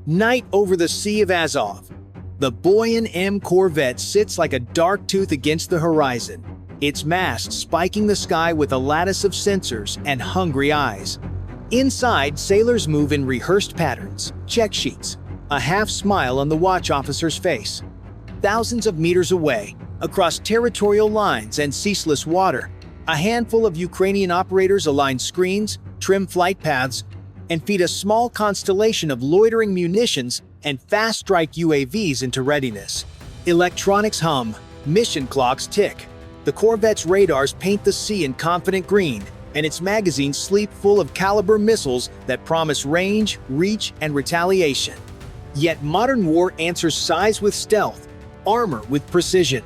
Night over the Sea of Azov. The Boyan M corvette sits like a dark tooth against the horizon, its mast spiking the sky with a lattice of sensors and hungry eyes. Inside, sailors move in rehearsed patterns, check sheets, a half smile on the watch officer's face. Thousands of meters away, across territorial lines and ceaseless water, a handful of Ukrainian operators align screens, trim flight paths, and feed a small constellation of loitering munitions and fast-strike UAVs into readiness. Electronics hum, mission clocks tick. The corvette's radars paint the sea in confident green, and its magazines sleep full of caliber missiles that promise range, reach, and retaliation. Yet modern war answers size with stealth, armor with precision.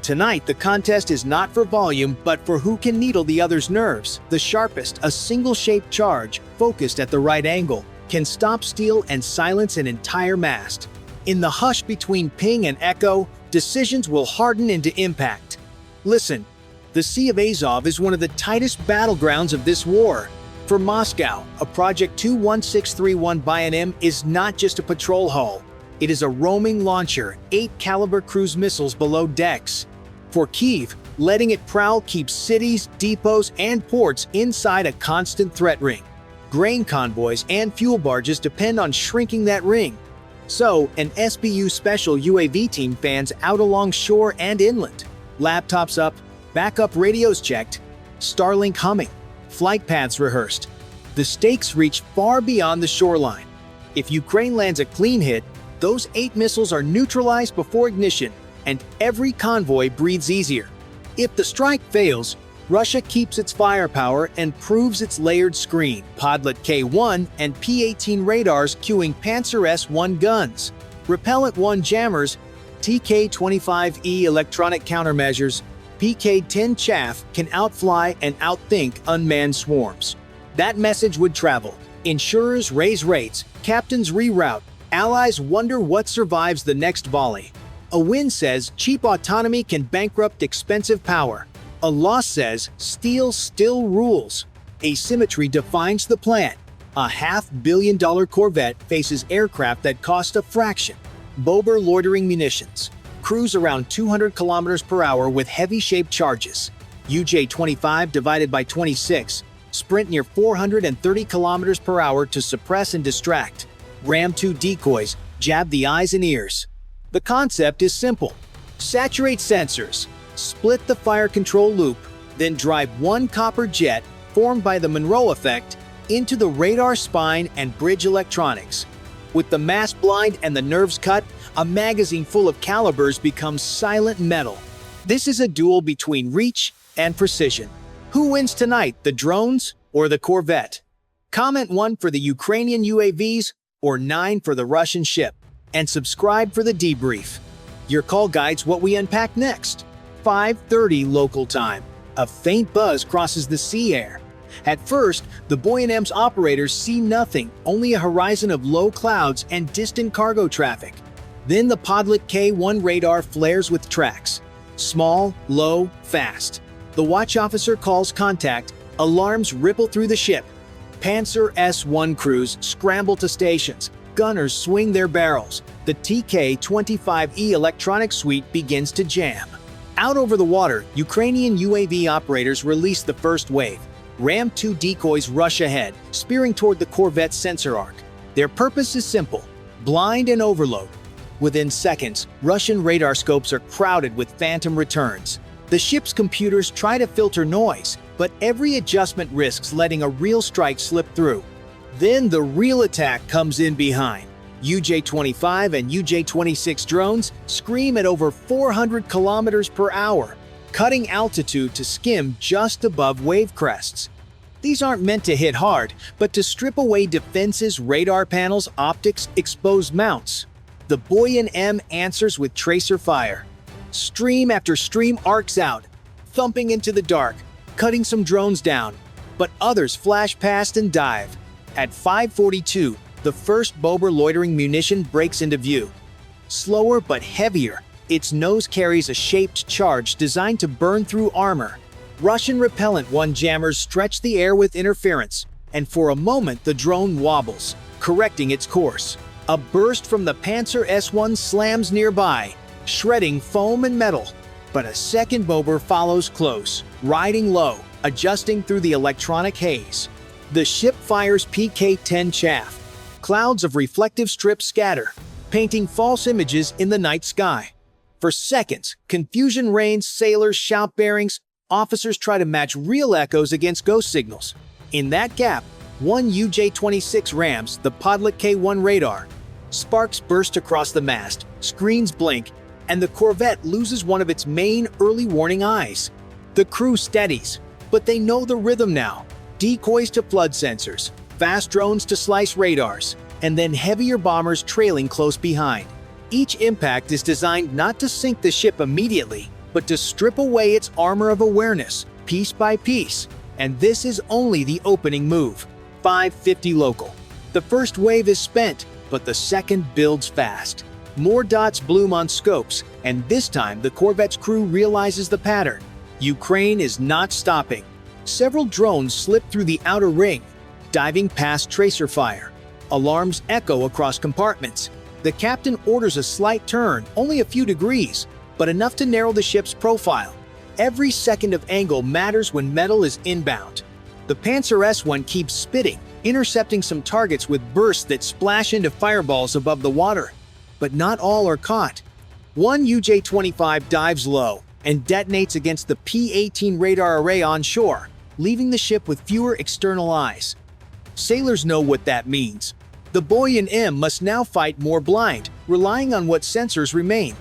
Tonight, the contest is not for volume, but for who can needle the other's nerves. The sharpest, a single-shaped charge, focused at the right angle, can stop steel and silence an entire mast. In the hush between ping and echo, decisions will harden into impact. Listen, the Sea of Azov is one of the tightest battlegrounds of this war. For Moscow, a Project 21631 Bayan is not just a patrol hull. It is a roaming launcher, 8-caliber cruise missiles below decks. For Kyiv, letting it prowl keeps cities, depots, and ports inside a constant threat ring. Grain convoys and fuel barges depend on shrinking that ring. So, an SBU special UAV team fans out along shore and inland. Laptops up, backup radios checked, Starlink humming, flight paths rehearsed. The stakes reach far beyond the shoreline. If Ukraine lands a clean hit, those 8 missiles are neutralized before ignition, and every convoy breathes easier. If the strike fails, Russia keeps its firepower and proves its layered screen, Podlet K-1 and P-18 radars cueing Panzer S-1 guns, Repellent 1 jammers, TK-25E electronic countermeasures, PK-10 chaff can outfly and outthink unmanned swarms. That message would travel. Insurers raise rates, captains reroute, allies wonder what survives the next volley. A win says cheap autonomy can bankrupt expensive power. A loss says steel still rules. Asymmetry defines the plan. A $500 million corvette faces aircraft that cost a fraction. Bober loitering munitions. Cruise around 200 kilometers per hour with heavy-shaped charges. UJ-25 divided by 26. Sprint near 430 kilometers per hour to suppress and distract. Ram-2 decoys jab the eyes and ears. The concept is simple. Saturate sensors, split the fire control loop, then drive one copper jet, formed by the Monroe effect, into the radar spine and bridge electronics. With the mast blind and the nerves cut, a magazine full of calibers becomes silent metal. This is a duel between reach and precision. Who wins tonight, the drones or the corvette? Comment 1 for the Ukrainian UAVs or 9 for the Russian ship. And subscribe for the debrief. Your call guides what we unpack next. 5:30 local time. A faint buzz crosses the sea air. At first, the Boyan M's operators see nothing, only a horizon of low clouds and distant cargo traffic. Then the Podlet K-1 radar flares with tracks. Small, low, fast. The watch officer calls contact. Alarms ripple through the ship. Panzer S-1 crews scramble to stations. Gunners swing their barrels. The TK-25E electronic suite begins to jam. Out over the water, Ukrainian UAV operators release the first wave. Ram-2 decoys rush ahead, spearing toward the corvette's sensor arc. Their purpose is simple: blind and overload. Within seconds, Russian radar scopes are crowded with phantom returns. The ship's computers try to filter noise, but every adjustment risks letting a real strike slip through. Then the real attack comes in behind. UJ-25 and UJ-26 drones scream at over 400 kilometers per hour, cutting altitude to skim just above wave crests. These aren't meant to hit hard, but to strip away defenses, radar panels, optics, exposed mounts. The Boyan M answers with tracer fire. Stream after stream arcs out, thumping into the dark, cutting some drones down, but others flash past and dive. At 5:42, the first Bober loitering munition breaks into view. Slower but heavier, its nose carries a shaped charge designed to burn through armor. Russian Repellent 1 jammers stretch the air with interference, and for a moment the drone wobbles, correcting its course. A burst from the Panzer S-1 slams nearby, shredding foam and metal. But a second bobber follows close, riding low, adjusting through the electronic haze. The ship fires PK-10 chaff. Clouds of reflective strips scatter, painting false images in the night sky. For seconds, confusion reigns, sailors shout bearings, officers try to match real echoes against ghost signals. In that gap, one UJ-26 rams the Podlet K-1 radar. Sparks burst across the mast, screens blink, and the corvette loses one of its main early warning eyes. The crew steadies, but they know the rhythm now. Decoys to flood sensors, fast drones to slice radars, and then heavier bombers trailing close behind. Each impact is designed not to sink the ship immediately, but to strip away its armor of awareness, piece by piece. And this is only the opening move. 550 local. The first wave is spent, but the second builds fast. More dots bloom on scopes, and this time the corvette's crew realizes the pattern. Ukraine is not stopping. Several drones slip through the outer ring, diving past tracer fire. Alarms echo across compartments. The captain orders a slight turn, only a few degrees, but enough to narrow the ship's profile. Every second of angle matters when metal is inbound. The Panzer S-1 keeps spitting, intercepting some targets with bursts that splash into fireballs above the water. But not all are caught. One UJ-25 dives low and detonates against the P-18 radar array on shore, leaving the ship with fewer external eyes. Sailors know what that means. The Boyan M must now fight more blind, relying on what sensors remain.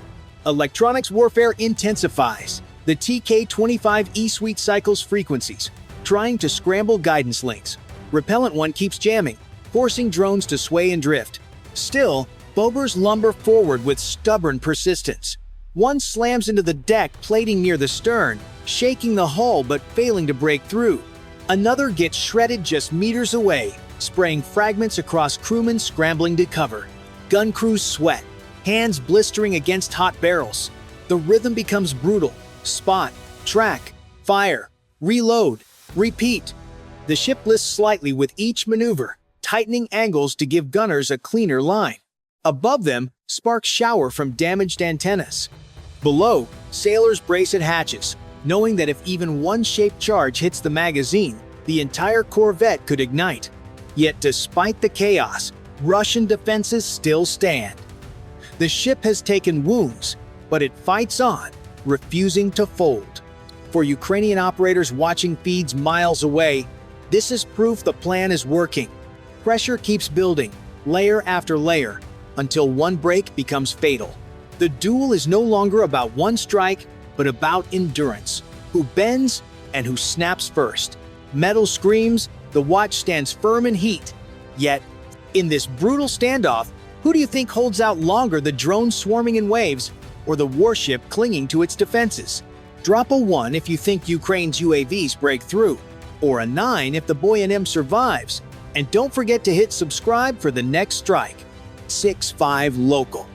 Electronics warfare intensifies. The TK-25E suite cycles frequencies, trying to scramble guidance links. Repellent 1 keeps jamming, forcing drones to sway and drift. Still, bobbers lumber forward with stubborn persistence. One slams into the deck plating near the stern, shaking the hull but failing to break through. Another gets shredded just meters away, spraying fragments across crewmen scrambling to cover. Gun crews sweat, hands blistering against hot barrels. The rhythm becomes brutal. Spot, track, fire, reload, repeat. The ship lists slightly with each maneuver, tightening angles to give gunners a cleaner line. Above them, sparks shower from damaged antennas. Below, sailors brace at hatches, knowing that if even one shaped charge hits the magazine, the entire corvette could ignite. Yet despite the chaos, Russian defenses still stand. The ship has taken wounds, but it fights on, refusing to fold. For Ukrainian operators watching feeds miles away, this is proof the plan is working. Pressure keeps building, layer after layer, until one break becomes fatal. The duel is no longer about one strike, but about endurance. Who bends and who snaps first. Metal screams, the watch stands firm in heat. Yet, in this brutal standoff, who do you think holds out longer, the drones swarming in waves or the warship clinging to its defenses? Drop a 1 if you think Ukraine's UAVs break through, or a 9 if the Boyan M survives. And don't forget to hit subscribe for the next strike. 6-5 local.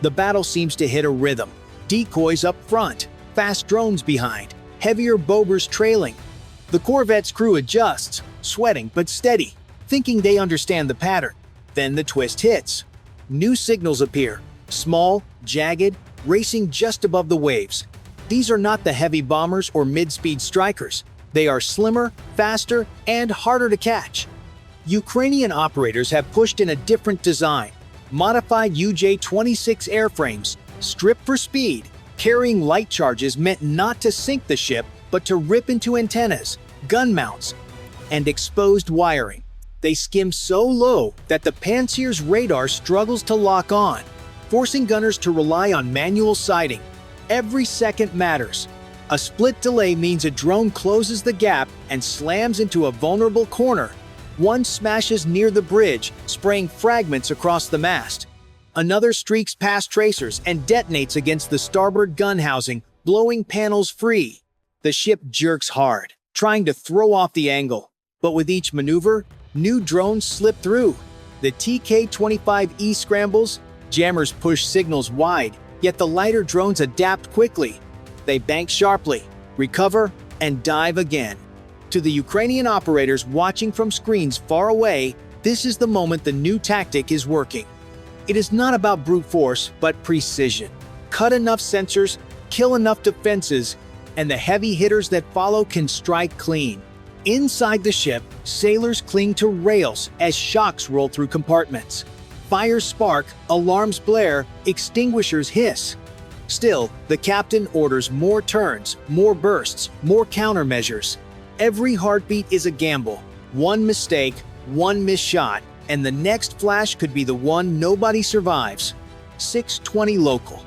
The battle seems to hit a rhythm. Decoys up front, fast drones behind, heavier bobbers trailing. The corvette's crew adjusts, sweating but steady, thinking they understand the pattern. Then the twist hits. New signals appear, small, jagged, racing just above the waves. These are not the heavy bombers or mid-speed strikers. They are slimmer, faster, and harder to catch. Ukrainian operators have pushed in a different design. Modified UJ-26 airframes, stripped for speed, carrying light charges meant not to sink the ship, but to rip into antennas, gun mounts, and exposed wiring. They skim so low that the Panzer's radar struggles to lock on, forcing gunners to rely on manual sighting. Every second matters. A split delay means a drone closes the gap and slams into a vulnerable corner. One smashes near the bridge, spraying fragments across the mast. Another streaks past tracers and detonates against the starboard gun housing, blowing panels free. The ship jerks hard, trying to throw off the angle. But with each maneuver, new drones slip through. The TK-25E scrambles, jammers push signals wide, yet the lighter drones adapt quickly. They bank sharply, recover, and dive again. To the Ukrainian operators watching from screens far away, this is the moment the new tactic is working. It is not about brute force, but precision. Cut enough sensors, kill enough defenses, and the heavy hitters that follow can strike clean. Inside the ship, sailors cling to rails as shocks roll through compartments. Fires spark, alarms blare, extinguishers hiss. Still, the captain orders more turns, more bursts, more countermeasures. Every heartbeat is a gamble. One mistake, one missed shot, and the next flash could be the one nobody survives. 6:20 local.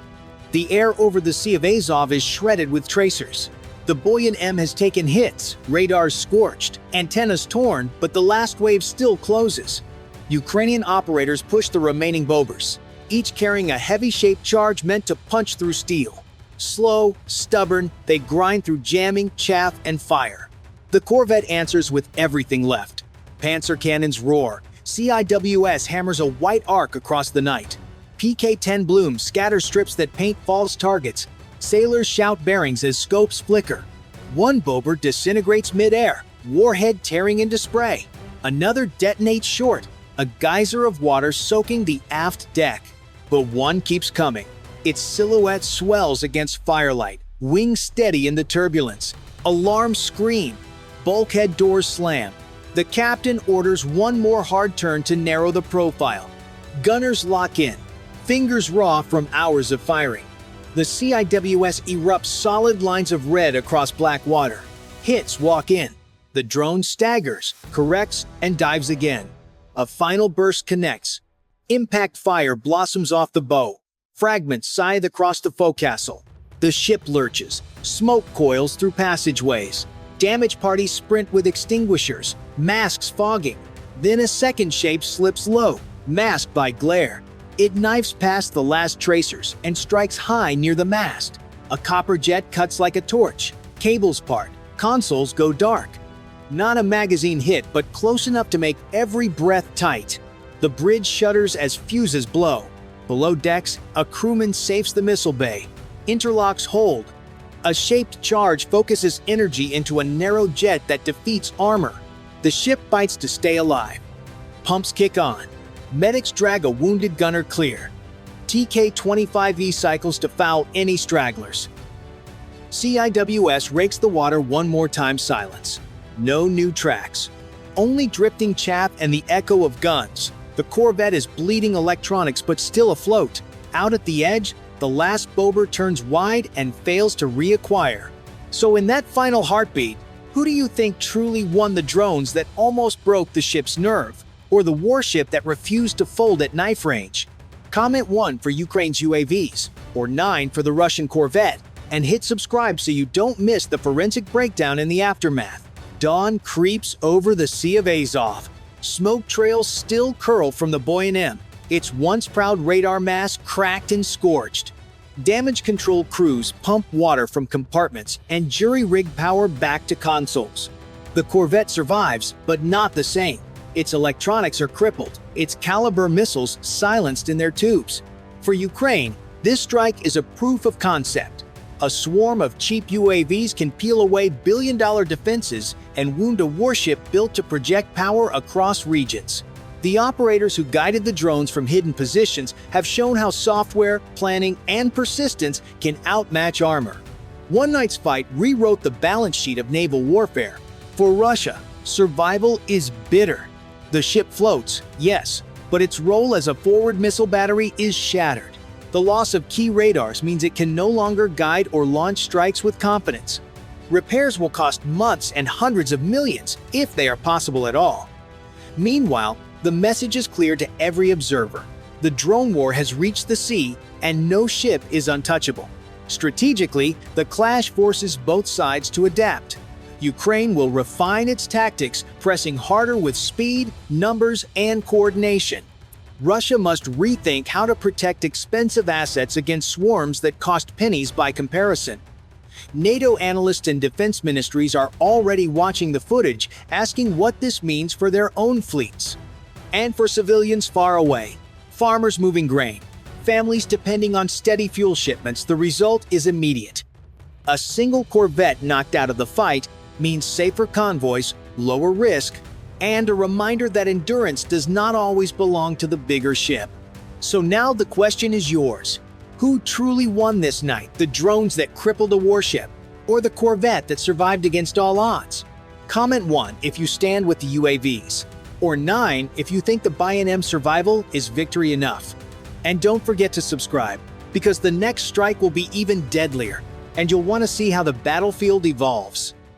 The air over the Sea of Azov is shredded with tracers. The buoyant M has taken hits, radars scorched, antennas torn, but the last wave still closes. Ukrainian operators push the remaining bobbers, each carrying a heavy-shaped charge meant to punch through steel. Slow, stubborn, they grind through jamming, chaff, and fire. The corvette answers with everything left. Panzer cannons roar. CIWS hammers a white arc across the night. PK-10 Bloom scatters strips that paint false targets. Sailors shout bearings as scopes flicker. One bobber disintegrates mid-air, warhead tearing into spray. Another detonates short, a geyser of water soaking the aft deck. But one keeps coming. Its silhouette swells against firelight, wings steady in the turbulence. Alarms scream. Bulkhead doors slam. The captain orders one more hard turn to narrow the profile. Gunners lock in, fingers raw from hours of firing. The CIWS erupts solid lines of red across black water. Hits walk in. The drone staggers, corrects, and dives again. A final burst connects. Impact fire blossoms off the bow. Fragments scythe across the forecastle. The ship lurches. Smoke coils through passageways. Damage parties sprint with extinguishers, masks fogging. Then a second shape slips low, masked by glare. It knives past the last tracers and strikes high near the mast. A copper jet cuts like a torch. Cables part. Consoles go dark. Not a magazine hit, but close enough to make every breath tight. The bridge shudders as fuses blow. Below decks, a crewman safes the missile bay. Interlocks hold. A shaped charge focuses energy into a narrow jet that defeats armor. The ship fights to stay alive. Pumps kick on. Medics drag a wounded gunner clear. TK-25E cycles to foul any stragglers. CIWS rakes the water one more time. Silence. No new tracks. Only drifting chaff and the echo of guns. The corvette is bleeding electronics but still afloat. Out at the edge, the last bobber turns wide and fails to reacquire. So in that final heartbeat, who do you think truly won the drones that almost broke the ship's nerve? Or the warship that refused to fold at knife range? Comment 1 for Ukraine's UAVs, or 9 for the Russian corvette, and hit subscribe so you don't miss the forensic breakdown in the aftermath. Dawn creeps over the Sea of Azov. Smoke trails still curl from the buoyant M, its once proud radar mast cracked and scorched. Damage control crews pump water from compartments and jury-rig power back to consoles. The corvette survives, but not the same. Its electronics are crippled, its Caliber missiles silenced in their tubes. For Ukraine, this strike is a proof of concept. A swarm of cheap UAVs can peel away billion-dollar defenses and wound a warship built to project power across regions. The operators who guided the drones from hidden positions have shown how software, planning, and persistence can outmatch armor. One night's fight rewrote the balance sheet of naval warfare. For Russia, survival is bitter. The ship floats, yes, but its role as a forward missile battery is shattered. The loss of key radars means it can no longer guide or launch strikes with confidence. Repairs will cost months and hundreds of millions, if they are possible at all. Meanwhile, the message is clear to every observer. The drone war has reached the sea, and no ship is untouchable. Strategically, the clash forces both sides to adapt. Ukraine will refine its tactics, pressing harder with speed, numbers, and coordination. Russia must rethink how to protect expensive assets against swarms that cost pennies by comparison. NATO analysts and defense ministries are already watching the footage, asking what this means for their own fleets. And for civilians far away, farmers moving grain, families depending on steady fuel shipments, the result is immediate. A single corvette knocked out of the fight means safer convoys, lower risk, and a reminder that endurance does not always belong to the bigger ship. So now the question is yours. Who truly won this night? The drones that crippled a warship, or the corvette that survived against all odds? Comment 1 if you stand with the UAVs, or 9 if you think the Bayern survival is victory enough. And don't forget to subscribe, because the next strike will be even deadlier, and you'll want to see how the battlefield evolves.